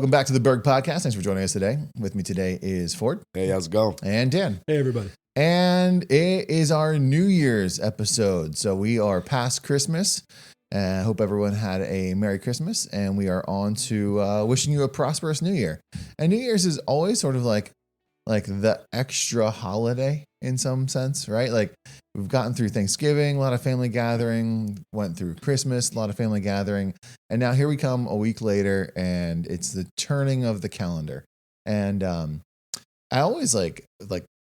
Welcome back to the Berg Podcast. Thanks for joining us today. With me today is Ford. Hey, how's it going? And Dan. Hey, everybody. And it is our New Year's episode. So we are past Christmas. I hope everyone had a Merry Christmas. And we are on to wishing you a prosperous New Year. And New Year's is always sort of like the extra holiday in some sense, right? Like we've gotten through Thanksgiving, a lot of family gathering, went through Christmas, a lot of family gathering. And now here we come a week later and it's the turning of the calendar. And I always think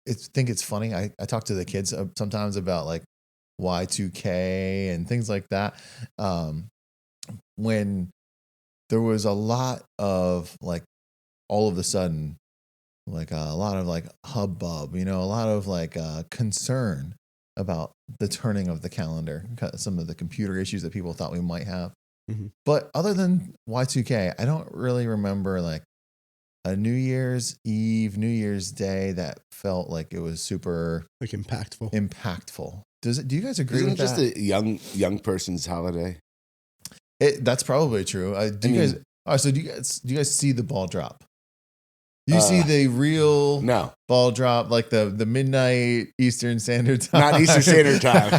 it's funny. I talk to the kids sometimes about like Y2K and things like that. When there was a lot of like all of a sudden, like a lot of like hubbub, a lot of like concern about the turning of the calendar, some of the computer issues that people thought we might have. Mm-hmm. But other than Y2K, I don't really remember like a New Year's Eve, New Year's Day that felt like it was super like impactful. Do you guys agree Isn't with it just that? a young person's holiday? That's probably true. Do you guys see the ball drop? You see the real ball drop, like the midnight Eastern Standard Time. Not Eastern Standard Time.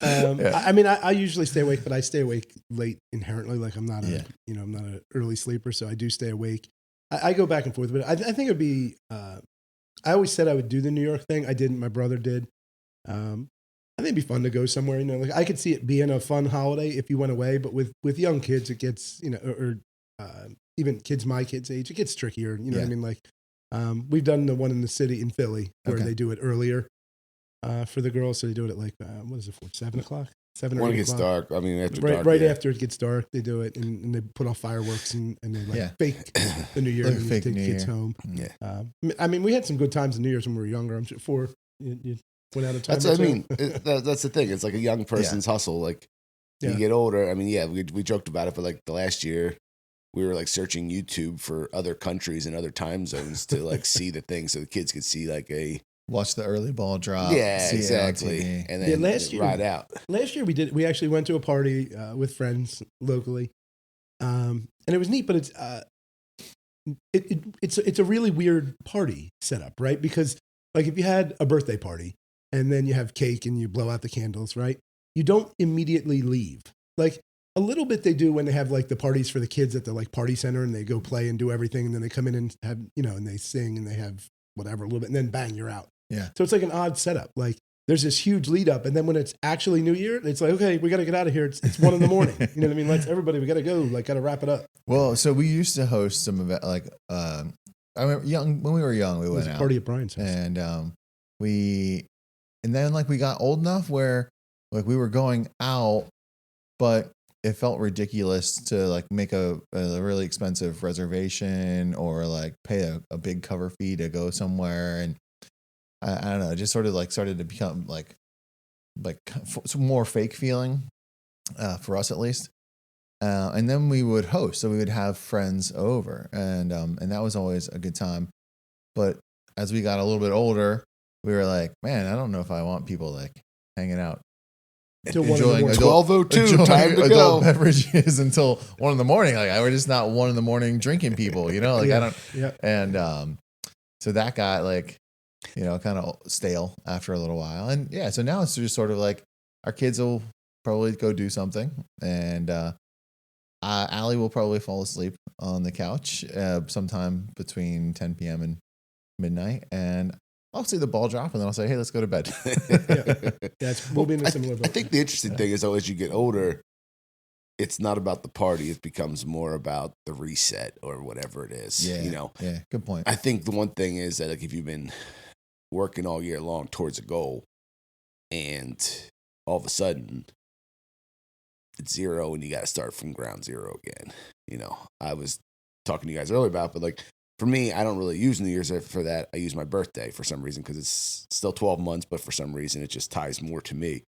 I mean, I usually stay awake, but I stay awake late inherently. Like I'm not I'm not an early sleeper, so I do stay awake. I go back and forth, but I think it'd be. I always said I would do the New York thing. I didn't. My brother did. I think it'd be fun to go somewhere. Like I could see it being a fun holiday if you went away, but with young kids, it gets even kids my kids' age, it gets trickier. You know what I mean? Like, we've done the one in the city in Philly where they do it earlier for the girls. So they do it at like, what is it for? 7 o'clock? 7 or 8 o'clock? When it gets dark. I mean, right after it gets dark, they do it and they put off fireworks and they like fake the New Year and take kids home. Yeah. I mean, we had some good times in New Year's when we were younger. I'm sure you went out of time. That's the thing. It's like a young person's hustle. Like you get older. I mean, we joked about it, but like the last year, we were like searching YouTube for other countries and other time zones to like see the thing so the kids could see like watch the early ball drop. Yeah, exactly. And then ride out. Last year we actually went to a party with friends locally. And it was neat, but it's a really weird party setup, right? Because like if you had a birthday party and then you have cake and you blow out the candles, right? You don't immediately leave. Like a little bit they do when they have like the parties for the kids at the like party center and they go play and do everything. And then they come in and have, and they sing and they have whatever a little bit and then bang, you're out. Yeah. So it's like an odd setup. Like there's this huge lead up. And then when it's actually New Year, it's like, okay, we got to get out of here. It's 1 a.m. You know what I mean? Let's everybody, we got to go, like got to wrap it up. Well, so we used to host some of it. Like, I remember when we were young, we went out. A party at Brian's house. And then like we got old enough where like we were going out, but it felt ridiculous to like make a really expensive reservation or like pay a big cover fee to go somewhere. And I don't know, it just sort of like started to become like some more fake feeling for us at least. And then we would host, so we would have friends over and that was always a good time. But as we got a little bit older, we were like, man, I don't know if I want people like hanging out. Enjoying 12:02, time to adult go. Beverages until 1 in the morning. Like we're just not 1 in the morning drinking people, like I don't. Yeah. And so that got like, kind of stale after a little while. And yeah, so now it's just sort of like our kids will probably go do something, and Allie will probably fall asleep on the couch sometime between 10 p.m. and midnight, and I'll see the ball drop and then I'll say, hey, let's go to bed. We'll be in a similar boat. I think the interesting thing is, as you get older, it's not about the party. It becomes more about the reset or whatever it is. Yeah, Yeah, good point. I think the one thing is that like if you've been working all year long towards a goal and all of a sudden it's zero and you got to start from ground zero again. I was talking to you guys earlier about, but like, for me, I don't really use New Year's for that. I use my birthday for some reason because it's still 12 months, but for some reason it just ties more to me.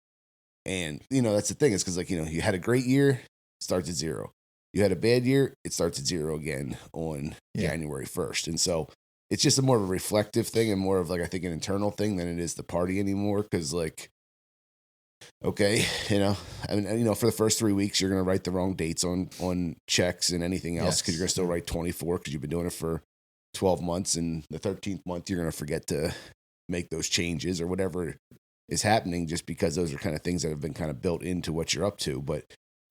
And, that's the thing. It's because, like, you had a great year, starts at zero. You had a bad year, it starts at zero again on January 1st. And so it's just a more of a reflective thing and more of, like, I think an internal thing than it is the party anymore because, like, okay, I mean, for the first 3 weeks, you're going to write the wrong dates on checks and anything else because you're going to still write 24 because you've been doing it for 12 months. And the 13th month, you're going to forget to make those changes or whatever is happening just because those are kind of things that have been kind of built into what you're up to. But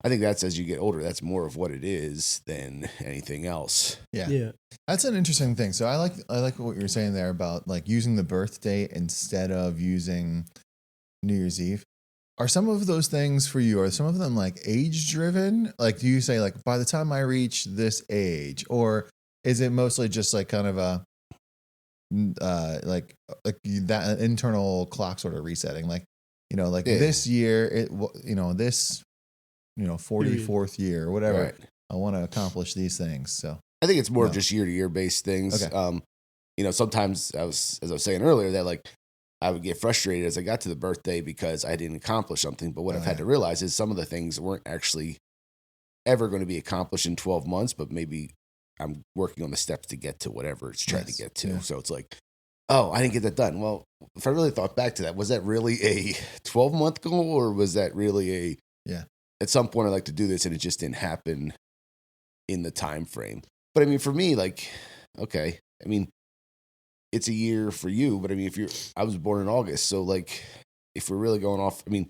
I think that's as you get older, that's more of what it is than anything else. Yeah. That's an interesting thing. So I like what you were saying there about like using the birth date instead of using New Year's Eve. Are some of those things for you, are some of them like age driven? Like, do you say like by the time I reach this age, or is it mostly just like kind of a like that internal clock sort of resetting? Like, this year, this 44th year or whatever, right. I want to accomplish these things. So I think it's more just year to year based things. Okay. Sometimes as I was saying earlier, that like I would get frustrated as I got to the birthday because I didn't accomplish something. But what I've had to realize is some of the things weren't actually ever going to be accomplished in 12 months, but maybe I'm working on the steps to get to whatever it's trying to get to. Yeah. So it's like, oh, I didn't get that done. Well, if I really thought back to that, was that really a 12-month goal or was that really at some point I'd like to do this and it just didn't happen in the time frame? But I mean, for me, like, okay, I mean, it's a year for you, but I mean, I was born in August. So like, if we're really going off, I mean,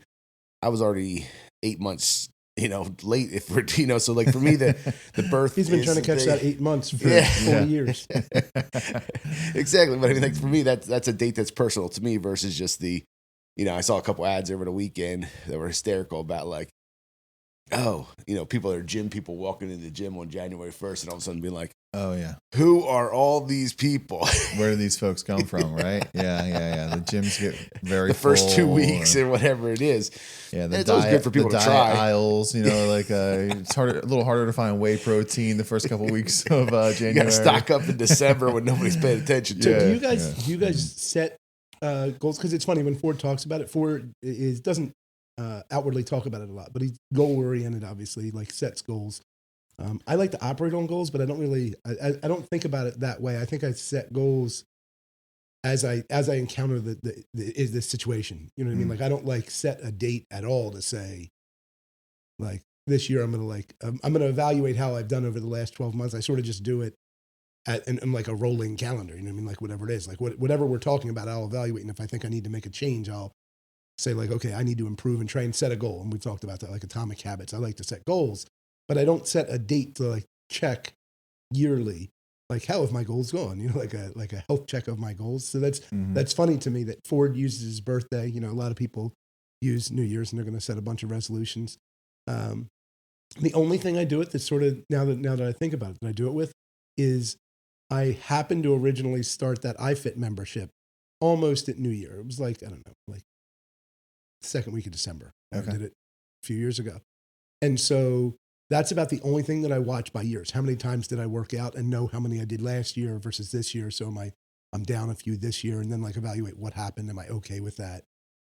I was already 8 months, late if we're, so like for me, the birth. He's been trying to catch that 8 months for 4 years. Exactly. But I mean, like for me, that's a date that's personal to me versus just I saw a couple ads over the weekend that were hysterical about like, people are gym people walking into the gym on January 1st and all of a sudden being like, oh yeah, who are all these people? Where do these folks come from? Right? Yeah. The gyms get very the first 2 weeks or whatever it is. Yeah, it's always good for people to try aisles. It's a little harder to find whey protein the first couple weeks of January. You got to stock up in December when nobody's paying attention to. So do you guys set goals? Because it's funny when Ford talks about it. Ford doesn't outwardly talk about it a lot, but he's goal oriented. Obviously, like sets goals. I like to operate on goals, but I don't really. I don't think about it that way. I think I set goals as I encounter the situation. You know what I mean? Like I don't like set a date at all to say, like this year I'm gonna evaluate how I've done over the last 12 months. I sort of just do it and like a rolling calendar. You know what I mean? Like whatever it is, like whatever we're talking about, I'll evaluate, and if I think I need to make a change, I'll say like, okay, I need to improve and try and set a goal. And we talked about that, like Atomic Habits. I like to set goals, but I don't set a date to like check yearly, like how have my goals gone? Like a health check of my goals. So that's funny to me that Ford uses his birthday. A lot of people use New Year's and they're going to set a bunch of resolutions. The only thing I do it that's sort of now that I think about it, that I do it with is I happened to originally start that iFit membership almost at New Year. It was like, I don't know, like second week of December. Okay. I did it a few years ago. And so that's about the only thing that I watch by years. How many times did I work out and know how many I did last year versus this year? So I'm down a few this year, and then like evaluate what happened. Am I okay with that?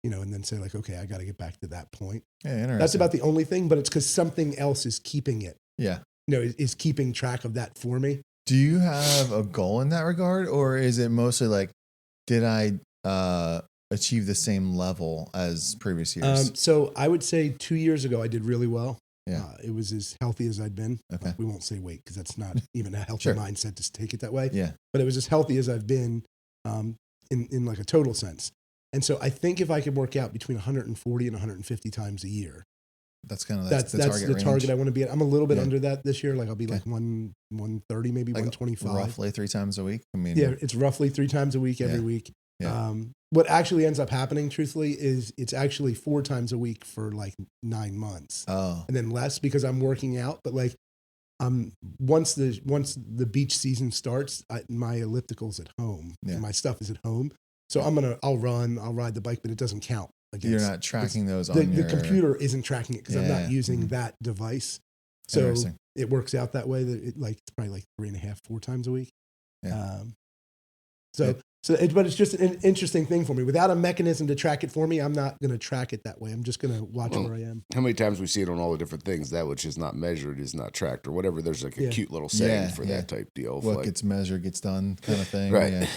And then say like, okay, I got to get back to that point. Yeah, interesting. That's about the only thing, but it's because something else is keeping it. Yeah. Is keeping track of that for me. Do you have a goal in that regard, or is it mostly like, did I achieve the same level as previous years? So I would say 2 years ago, I did really well. Yeah. It was as healthy as I'd been. Okay. We won't say weight because that's not even a healthy mindset to take it that way. Yeah. But it was as healthy as I've been in like a total sense. And so I think if I could work out between 140 and 150 times a year, that's kind of that's the target I want to be at. I'm a little bit under that this year. Like I'll be like 130, maybe like 125. Roughly 3 times a week. I mean, yeah, it's roughly 3 times a week every week. Yeah. What actually ends up happening, truthfully, is it's actually 4 times a week for like 9 months. Oh. And then less because I'm working out. But like, once the beach season starts, my elliptical's at home. Yeah. And my stuff is at home. So I'll run, I'll ride the bike, but it doesn't count. You're not tracking those on the computer isn't tracking it because I'm not using that device. So it works out that way that it's probably like 3.5, 4 times a week. Yeah. So But it's just an interesting thing for me. Without a mechanism to track it for me, I'm not going to track it that way. I'm just going to watch where I am. How many times we see it on all the different things? That which is not measured is not tracked, or whatever. There's like a cute little saying for that type deal. What gets measured gets done, kind of thing. Right.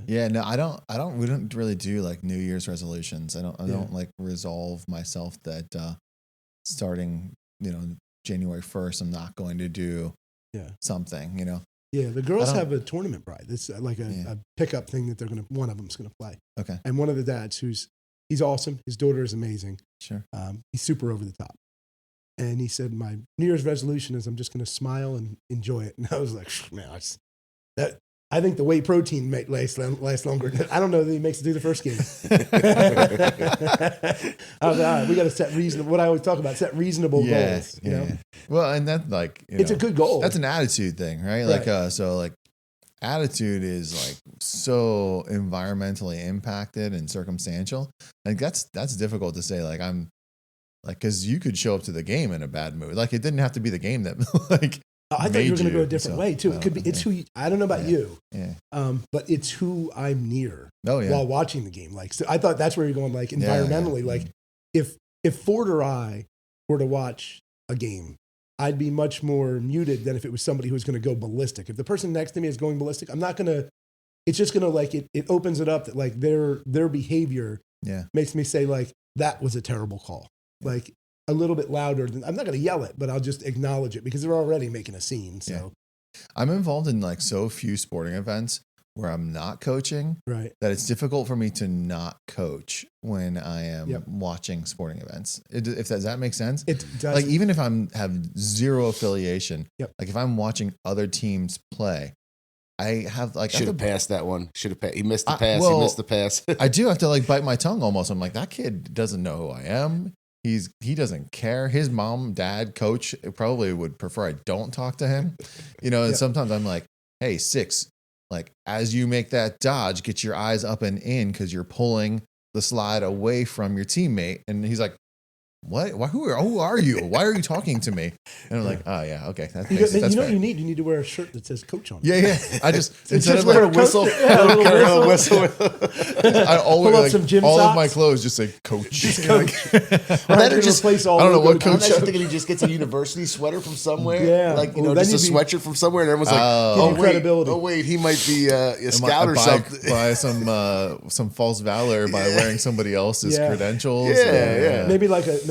Yeah. No, we don't really do like New Year's resolutions. I don't like resolve myself that starting, January 1st, I'm not going to do something, Yeah, the girls have a tournament bride. It's like a pickup thing that one of them's going to play. Okay. And one of the dads he's awesome. His daughter is amazing. Sure. He's super over the top. And he said, my New Year's resolution is I'm just going to smile and enjoy it. And I was like, man, I think the whey protein might last longer. I don't know that he makes it through the first game. I was like, all right, we got to set reasonable. What I always talk about, set reasonable goals. You know? Well, and that it's a good goal. That's an attitude thing, right? Like, attitude is like so environmentally impacted and circumstantial. Like that's difficult to say. Like I'm, like because you could show up to the game in a bad mood. Like it didn't have to be the game that like. I thought you were going to go a different way too. It could be. It's who I don't know about you. Yeah. But it's who I'm near. Oh yeah. While watching the game, like so I thought that's where you're going. Like environmentally, like if Ford or I were to watch a game, I'd be much more muted than if it was somebody who was going to go ballistic. If the person next to me is going ballistic, I'm not going to. It's just going to like it opens it up that like their behavior makes me say like that was a terrible call. Like. A little bit louder than I'm not going to yell it, but I'll just acknowledge it because they're already making a scene. So I'm involved in like so few sporting events where I'm not coaching, right? That it's difficult for me to not coach when I am watching sporting events. Does that make sense? It does. Like even if have zero affiliation, like if I'm watching other teams play, I have like should have passed that one. Should have passed. He missed the pass. He missed the pass. I do have to like bite my tongue almost. I'm like that kid doesn't know who I am. He doesn't care. His mom, dad, coach probably would prefer I don't talk to him. And sometimes I'm like, hey, 6, like as you make that dodge, get your eyes up and in because you're pulling the slide away from your teammate. And he's like, what? Who are you? Why are you talking to me? And I'm like, oh yeah, okay. That's you know what you need? You need to wear a shirt that says coach on it. Yeah. I just instead of like a whistle, a whistle. I always pull up like some gym all socks. of my clothes just say coach. Replace all I don't know what I'm coach. actually thinking he just gets a university sweater from somewhere. Yeah, like just a sweatshirt from somewhere, and everyone's like, credibility. Wait, he might be a scout or something. Buy some false valor by wearing somebody else's credentials. Yeah.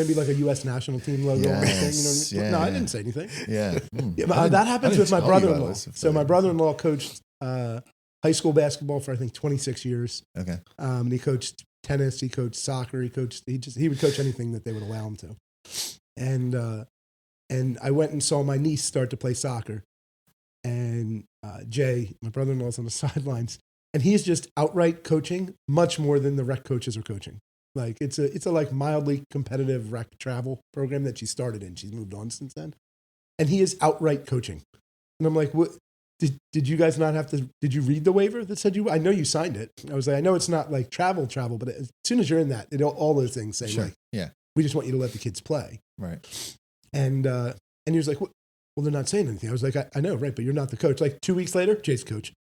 Maybe like a U.S. national team logo. Yes, No, I didn't say anything. Yeah. That happens with my brother-in-law. So my brother-in-law coached high school basketball for I think 26 years. Okay. And he coached tennis. He coached soccer. He would coach anything that they would allow him to. And I went and saw my niece start to play soccer. And Jay, my brother-in-law, is on the sidelines, and he's just outright coaching much more than the rec coaches are coaching. Like it's a like mildly competitive rec travel program that she started in. She's moved on since then, and he is outright coaching. And I'm like, what? Did you guys not have to? Did you read the waiver that said you? I know you signed it. I was like, I know it's not like travel, but as soon as you're in that, all those things say like, we just want you to let the kids play, right? And he was like, what? Well, they're not saying anything. I was like, I know, right? But you're not the coach. Like 2 weeks later, Jay's coach.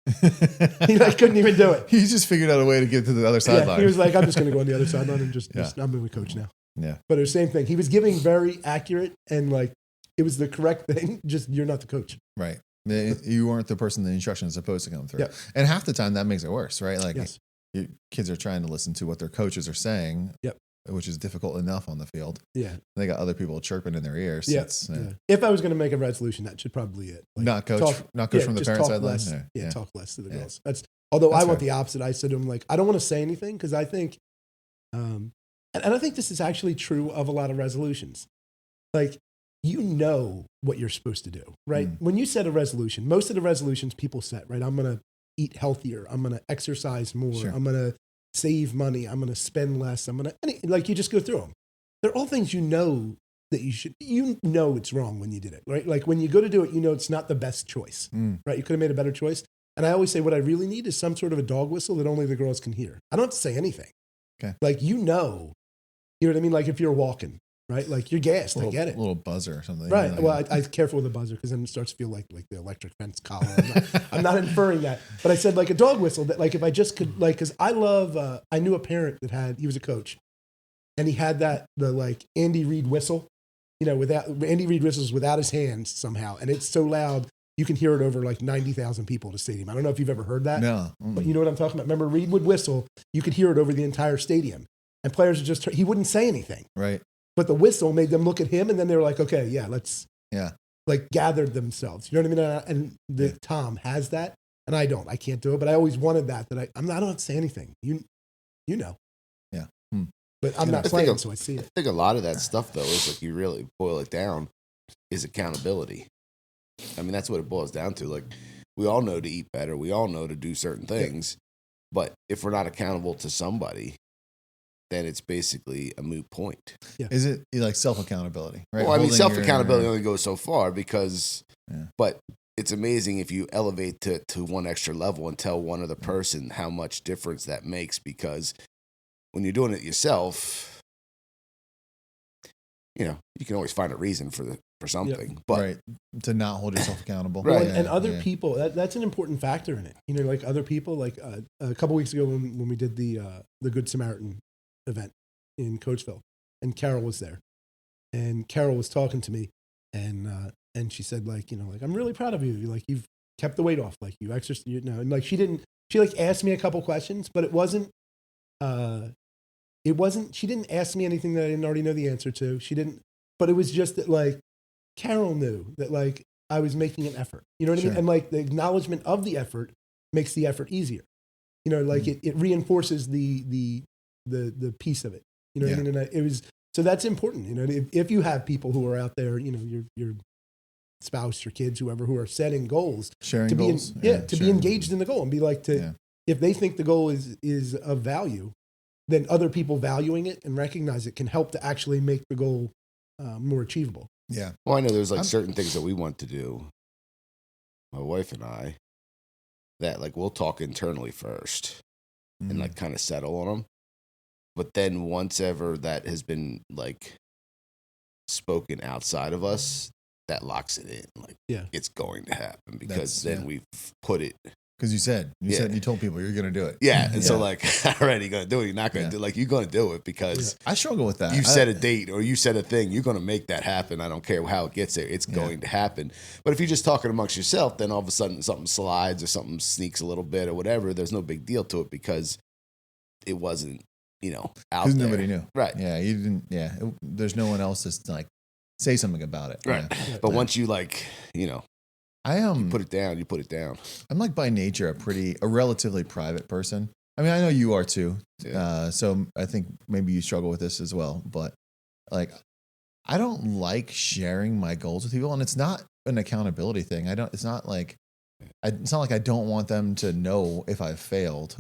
He like couldn't even do it. He just figured out a way to get to the other sideline. He was like, I'm just going to go on the other sideline and just I'm going to coach now. Yeah. But it was the same thing. He was giving very accurate and like it was the correct thing. Just you're not the coach. Right. You weren't the person the instruction is supposed to come through. Yep. And half the time that makes it worse, right? Like yes. Kids are trying to listen to what their coaches are saying. Yep. Which is difficult enough on the field. Yeah. They got other people chirping in their ears. Yeah. If I was going to make a resolution, that should probably it. Like, not coach from the parent sideline. Talk less to the girls. Although I want the opposite. I said to him, like, I don't want to say anything because I think, and I think this is actually true of a lot of resolutions. Like, you know what you're supposed to do, right? When you set a resolution, most of the resolutions people set, right? I'm going to eat healthier. I'm going to exercise more. Sure. I'm going to save money. I'm going to spend less. I'm going to, like, you just go through them. They're all things you know that you know it's wrong when you did it, right? Like when you go to do it, you know it's not the best choice, right? You could have made a better choice. And I always say what I really need is some sort of a dog whistle that only the girls can hear. I don't have to say anything. Okay. Like, you know what I mean? Like if you're walking, right? Like you're gassed. I get it. A little buzzer or something. Right. Like, Well, I careful with the buzzer because then it starts to feel like the electric fence collar. I'm not inferring that, but I said like a dog whistle. That like if I just could like because I love. I knew a parent that he was a coach, and he had the like Andy Reid whistle. Without Andy Reid whistles without his hands somehow, and it's so loud you can hear it over like 90,000 people at a stadium. I don't know if you've ever heard that. No. But you know what I'm talking about. Remember, Reid would whistle. You could hear it over the entire stadium, and players would just he wouldn't say anything. Right. But the whistle made them look at him, and then they were like, okay, yeah, let's like gathered themselves. You know what I mean? And Tom has that, and I don't. I can't do it, but I always wanted that. I don't say anything. You know. Yeah. But I'm not playing, so I see it. I think a lot of that stuff, though, is like you really boil it down, is accountability. I mean, that's what it boils down to. Like, we all know to eat better. We all know to do certain things. But if we're not accountable to somebody, then it's basically a moot point. Yeah. Is it like self-accountability? Right? Well, I mean, self-accountability only goes so far because, but it's amazing if you elevate to one extra level and tell one other person how much difference that makes, because when you're doing it yourself, you can always find a reason for something, but to not hold yourself accountable, right? And other people, that's an important factor in it. Like other people, like a couple weeks ago when we did the Good Samaritan event in Coachville, and Carol was there, and Carol was talking to me, and she said like I'm really proud of you. Like you've kept the weight off, like you exercise, and like she asked me a couple questions, but it wasn't. She didn't ask me anything that I didn't already know the answer to. She didn't, but it was just that like Carol knew that like I was making an effort. You know what I mean? And like the acknowledgement of the effort makes the effort easier. Like it reinforces the piece of it. You know what I mean? And so that's important. If you have people who are out there, your spouse, your kids, whoever, who are setting goals, sharing goals, be engaged in the goal and be like if they think the goal is of value, then other people valuing it and recognize it can help to actually make the goal more achievable. Yeah. Well, I know there's like certain things that we want to do, my wife and I, that like we'll talk internally first and like kind of settle on them. But then once ever that has been like spoken outside of us, that locks it in. Like it's going to happen because then we've put it. Because you told people you're going to do it. Yeah. And so like, all right, you're going to do it. You're not going to do it. Like, you're going to do it because I struggle with that. You set a date or you set a thing. You're going to make that happen. I don't care how it gets there. It's going to happen. But if you're just talking amongst yourself, then all of a sudden something slides or something sneaks a little bit or whatever. There's no big deal to it because it wasn't, out there. Because nobody knew. Right. Yeah. You didn't. Yeah. There's no one else that's like, say something about it. Right. Yeah. But once you like, you put it down, you put it down. I'm like by nature a relatively private person. I mean, I know you are too. Yeah. So I think maybe you struggle with this as well. But like, I don't like sharing my goals with people, and it's not an accountability thing. It's not like I don't want them to know if I've failed.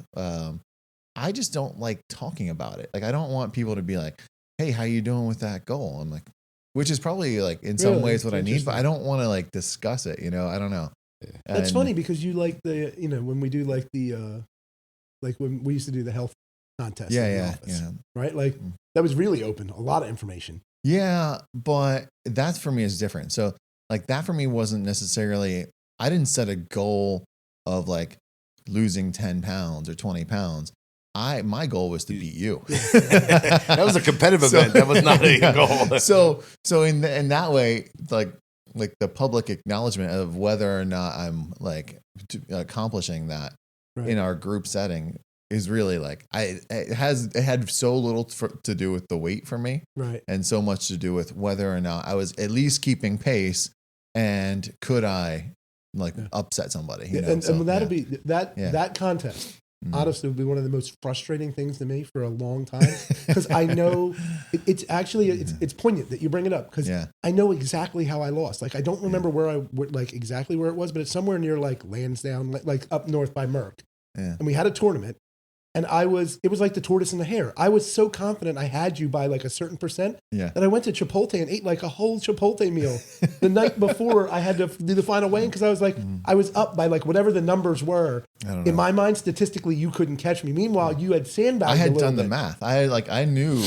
I just don't like talking about it. Like, I don't want people to be like, "Hey, how you doing with that goal?" I'm like, which is probably like in some ways what I need, but I don't want to like discuss it. I don't know. That's funny because you like when we do like the like when we used to do the health contest. Yeah. Right. Like that was really open, a lot of information. Yeah. But that for me is different. So like that for me wasn't necessarily, I didn't set a goal of like losing 10 pounds or 20 pounds. My goal was to beat you. That was a competitive event. That was not a goal. So in that way, like the public acknowledgement of whether or not I'm like accomplishing that in our group setting is really like it had so little to do with the weight for me, right? And so much to do with whether or not I was at least keeping pace and could I upset somebody. And that'll be that contest. Honestly, would be one of the most frustrating things to me for a long time because I know it's actually it's poignant that you bring it up because I know exactly how I lost. Like I don't remember exactly where it was, but it's somewhere near like Lansdowne, like up north by Merck. Yeah. And we had a tournament, and it was like the tortoise and the hare. I was so confident I had you by like a certain percent that I went to Chipotle and ate like a whole Chipotle meal the night before I had to do the final weigh-in because I was like, I was up by like whatever the numbers were. In my mind, statistically, you couldn't catch me. Meanwhile, you had sandbagged. I had done the math. I knew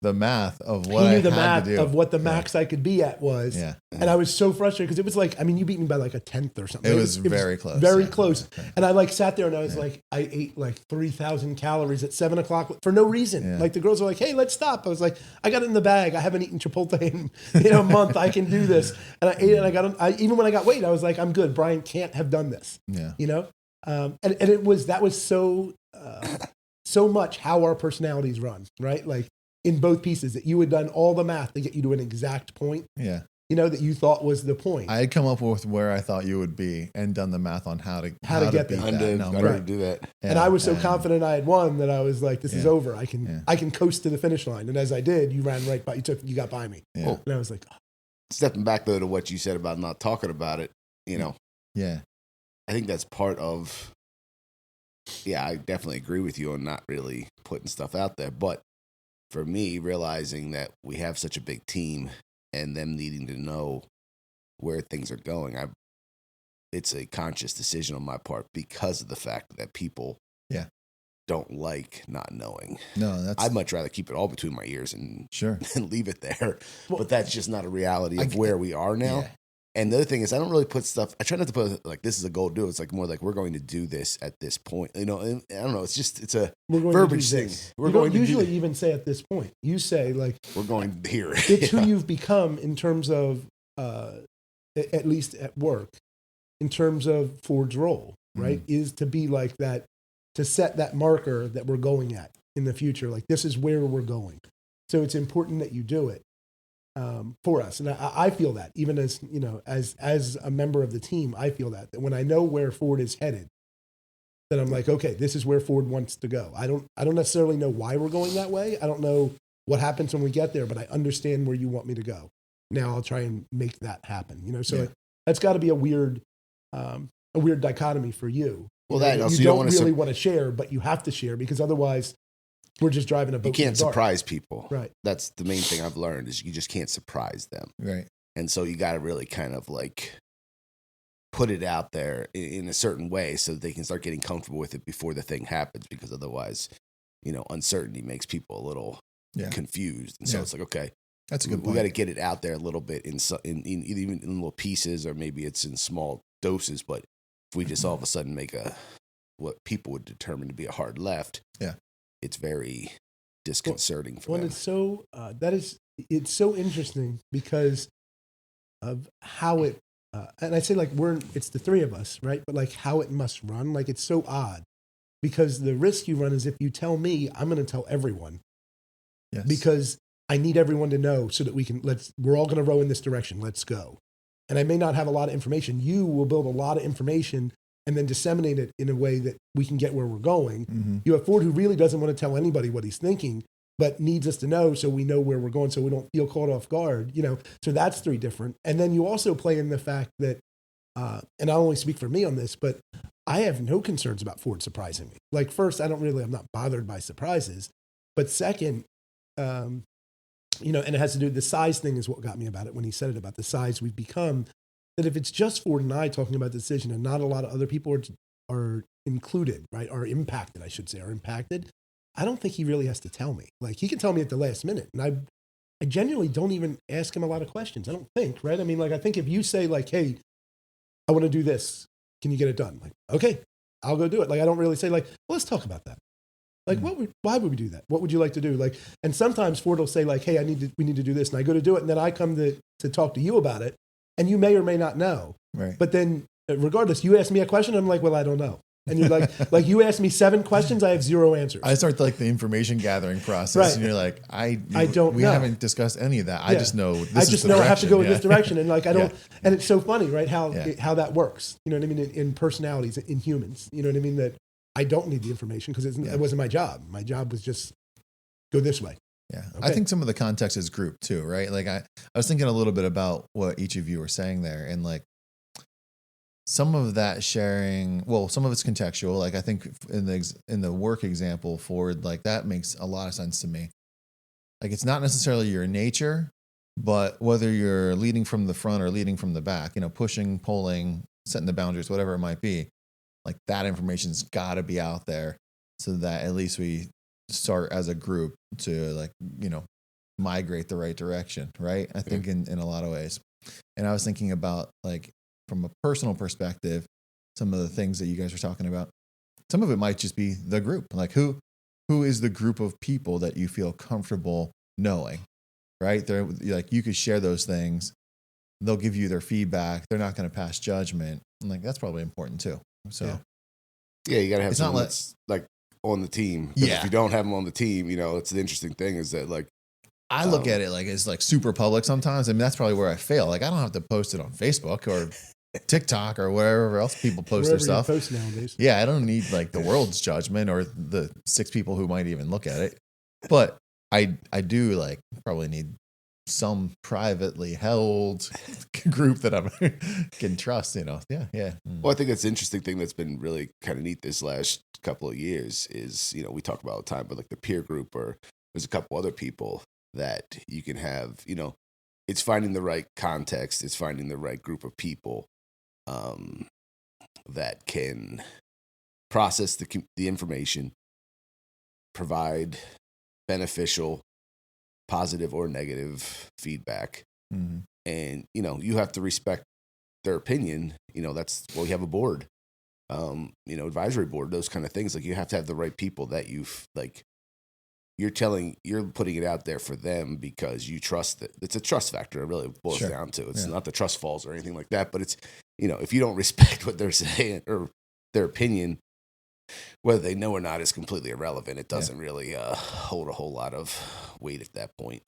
the math of He what I knew the had math to do. of what the max I could be at was. Yeah. And I was so frustrated because it was like, I mean, you beat me by like a tenth or something. It was very close. Very yeah. close. Okay. And I like sat there and I was like, I ate like 3,000 calories at 7 o'clock for no reason. Yeah. Like the girls were like, hey, let's stop. I was like, I got it in the bag. I haven't eaten Chipotle in a month. I can do this. And I ate it and even when I got weight, I was like, I'm good. Brian can't have done this. Yeah. You know? And that was so much how our personalities run, right? Like in both pieces that you had done all the math to get you to an exact point, Yeah. you know, that you thought was the point. I had come up with where I thought you would be and done the math on how to get beat there. I that did number. do that. And I was so confident I had won that I was like, this is over. I can coast to the finish line. And as I did, you ran right by, you got by me. Yeah. And I was like, oh. Stepping back though to what you said about not talking about it, you know, Yeah. I think that's part of. Yeah, I definitely agree with you on not really putting stuff out there. But for me, realizing that we have such a big team and them needing to know where things are going, it's a conscious decision on my part because of the fact that people don't like not knowing. No, that's I'd much rather keep it all between my ears and sure. leave it there. Well, but that's just not a reality of where we are now. Yeah. And the other thing is, I don't really put stuff. I try not to put like this is a goal to do. It's like more like we're going to do this at this point. You know, and I don't know. It's a We're going verbiage to do thing. this. We're You going don't to usually do. even say at this point. You say like, We're going here. it's who you've become in terms of, at least at work, in terms of Ford's role, right? Is to be like that, to set that marker that we're going at in the future. Like this is where we're going. So it's important that you do it for us. And I feel that even as, you know, as a member of the team, I feel that when I know where Ford is headed, then I'm like, okay, this is where Ford wants to go. I don't necessarily know why we're going that way. I don't know what happens when we get there, but I understand where you want me to go. Now I'll try and make that happen. You know, so that's got to be a weird dichotomy for you. Well, you know, that also you you don't don't want really to. want to share, but you have to share because otherwise we're just driving a boat. You can't in the dark. surprise people. Right. That's the main thing I've learned is you just can't surprise them. Right. And so you got to really kind of like put it out there in a certain way so that they can start getting comfortable with it before the thing happens. Because otherwise, you know, uncertainty makes people a little confused. And so it's like, okay, that's a good we point. got to get it out there a little bit in even in little pieces, or maybe it's in small doses. But if we just all of a sudden make what people would determine to be a hard left, it's very disconcerting for them. It's so it's so interesting because of how it and I say like it's the three of us, right? But like how it must run, like it's so odd because the risk you run is if you tell me, I'm going to tell everyone. Yes. Because I need everyone to know so that we're all going to row in this direction. Let's go. And I may not have a lot of information. You will build a lot of information and then disseminate it in a way that we can get where we're going. Mm-hmm. You have Ford who really doesn't want to tell anybody what he's thinking, but needs us to know so we know where we're going so we don't feel caught off guard. You know, so that's three different. And then you also play in the fact that, and I'll only speak for me on this, but I have no concerns about Ford surprising me. Like first, I'm not bothered by surprises, but second, you know, and it has to do with the size thing is what got me about it when he said it about the size we've become, that if it's just Ford and I talking about the decision and not a lot of other people are included, right, are impacted, I should say, are impacted, I don't think he really has to tell me. Like he can tell me at the last minute. And I genuinely don't even ask him a lot of questions. I don't think, right? I mean, like, I think if you say like, hey, I want to do this, can you get it done? Like, okay, I'll go do it. Like, I don't really say like, well, let's talk about that. Like, why would we do that? What would you like to do? Like, and sometimes Ford will say like, hey, we need to do this. And I go to do it. And then I come to talk to you about it. And you may or may not know. Right. But then regardless, you ask me a question. I'm like, well, I don't know. And you're like you asked me 7 questions. I have 0 answers. I start like the information gathering process, Right. and you're like, I don't We know. haven't discussed any of that. I Yeah. just know. I just know I have to go in this direction. direction, and like I don't. Yeah. And it's so funny, right? How Yeah. how that works. You know what I mean? In personalities, in humans. You know what I mean? That I don't need the information because it wasn't my job. My job was just go this way. Yeah. Okay. I think some of the context is group too, right? Like I was thinking a little bit about what each of you were saying there, and like some of that sharing, well, some of it's contextual. Like I think in the work example, Ford, like that makes a lot of sense to me. Like it's not necessarily your nature, but whether you're leading from the front or leading from the back, you know, pushing, pulling, setting the boundaries, whatever it might be, like that information's got to be out there so that at least we start as a group to like, you know, migrate the right direction, right? I think in a lot of ways. And I was thinking about, like, from a personal perspective, some of the things that you guys are talking about. Some of it might just be the group. Like, who is the group of people that you feel comfortable knowing, right? They're like, you could share those things. They'll give you their feedback. They're not going to pass judgment. I'm like, that's probably important too. So yeah, you got to have it's someone not that's like on the team. If you don't have them on the team, it's an interesting thing is that, like, I look at it like it's like super public sometimes. I mean, that's probably where I fail. Like, I don't have to post it on Facebook or TikTok or wherever else people post their stuff. Post nowadays. Yeah, I don't need like the world's judgment or the 6 people who might even look at it. But I do like probably need some privately held group that I can trust, Yeah. Well, I think that's the interesting thing that's been really kind of neat this last couple of years is, we talk about all the time, but like the peer group, or there's a couple other people that you can have, it's finding the right context. It's finding the right group of people that can process the information, provide beneficial, positive or negative feedback. Mm-hmm. And, you have to respect their opinion. That's why we have a board, advisory board, those kind of things. Like, you have to have the right people that you're putting it out there for them because you trust that. It's a trust factor. It really boils down to. It's not the trust falls or anything like that, but it's, if you don't respect what they're saying or their opinion, whether they know or not is completely irrelevant. It doesn't really hold a whole lot of weight at that point.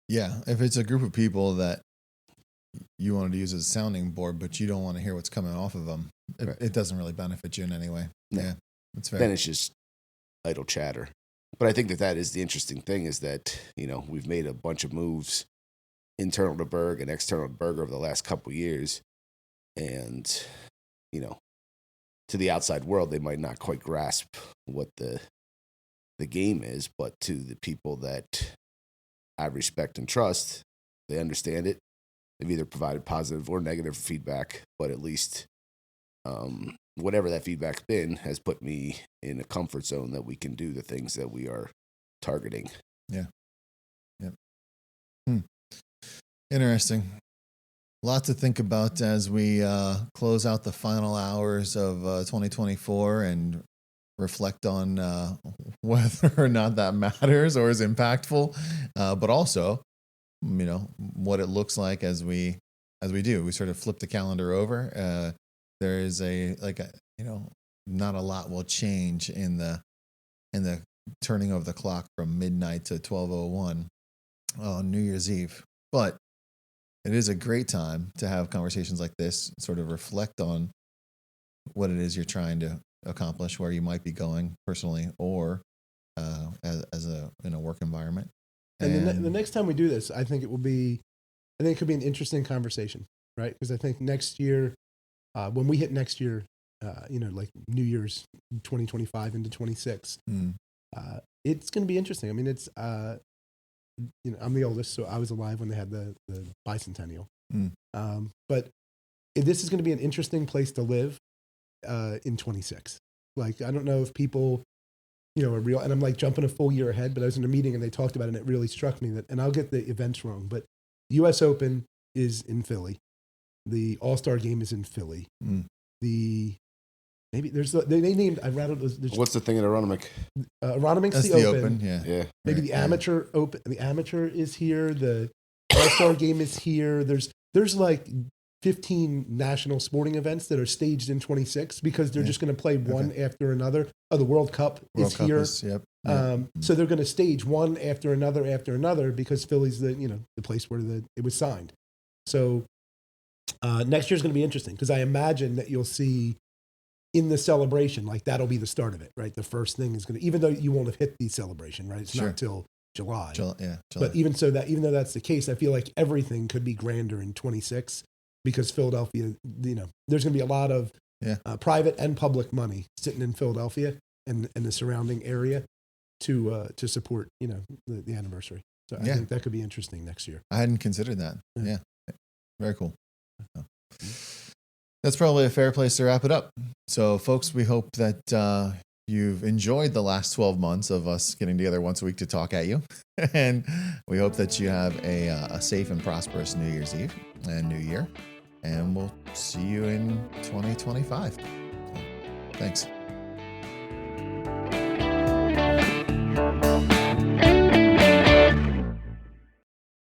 Yeah. If it's a group of people that you wanted to use as a sounding board, but you don't want to hear what's coming off of them, it doesn't really benefit you in any way. No. Yeah. That's fair. Then it's just idle chatter. But I think that is the interesting thing is that, we've made a bunch of moves internal to Berg and external to Berg over the last couple of years. And, to the outside world, they might not quite grasp what the game is, but to the people that I respect and trust, they understand it. They've either provided positive or negative feedback, but at least whatever that feedback's been has put me in a comfort zone that we can do the things that we are targeting. Yeah. Interesting. A lot to think about as we close out the final hours of 2024 and reflect on whether or not that matters or is impactful, but also, what it looks like as we do. We sort of flip the calendar over. There is not a lot will change in the turning of the clock from midnight to 12:01 on New Year's Eve, but it is a great time to have conversations like this, sort of reflect on what it is you're trying to accomplish, where you might be going personally or in a work environment. And the next time we do this, I think it could be an interesting conversation, right? Because I think next year, when we hit next year, like New Year's 2025 into 26, it's going to be interesting. I mean, it's, I'm the oldest, so I was alive when they had the bicentennial. But this is going to be an interesting place to live in 26. Like, I don't know if people, are real, and I'm like jumping a full year ahead, but I was in a meeting and they talked about it and it really struck me that, and I'll get the events wrong, but US Open is in Philly. The All-Star Game is in Philly. Maybe they named, I rattled those. What's the thing at Aronimink? Aronimink's That's the Open. Yeah. Maybe the Amateur Open. The Amateur is here. The All-Star Game is here. There's like 15 national sporting events that are staged in 26 because they're just going to play one after another. Oh, the World Cup is here. So they're going to stage one after another because Philly's the place where it was signed. So next year's going to be interesting because I imagine that you'll see in the celebration, like that'll be the start of it, right? The first thing is going to, even though you won't have hit the celebration, right? It's not till July. July. But even though that's the case, I feel like everything could be grander in 26 because Philadelphia, there's going to be a lot of private and public money sitting in Philadelphia and the surrounding area to support, the anniversary. So I think that could be interesting next year. I hadn't considered that. Yeah. Very cool. That's probably a fair place to wrap it up. So, folks, we hope that you've enjoyed the last 12 months of us getting together once a week to talk at you. And we hope that you have a safe and prosperous New Year's Eve and New Year. And we'll see you in 2025. Thanks.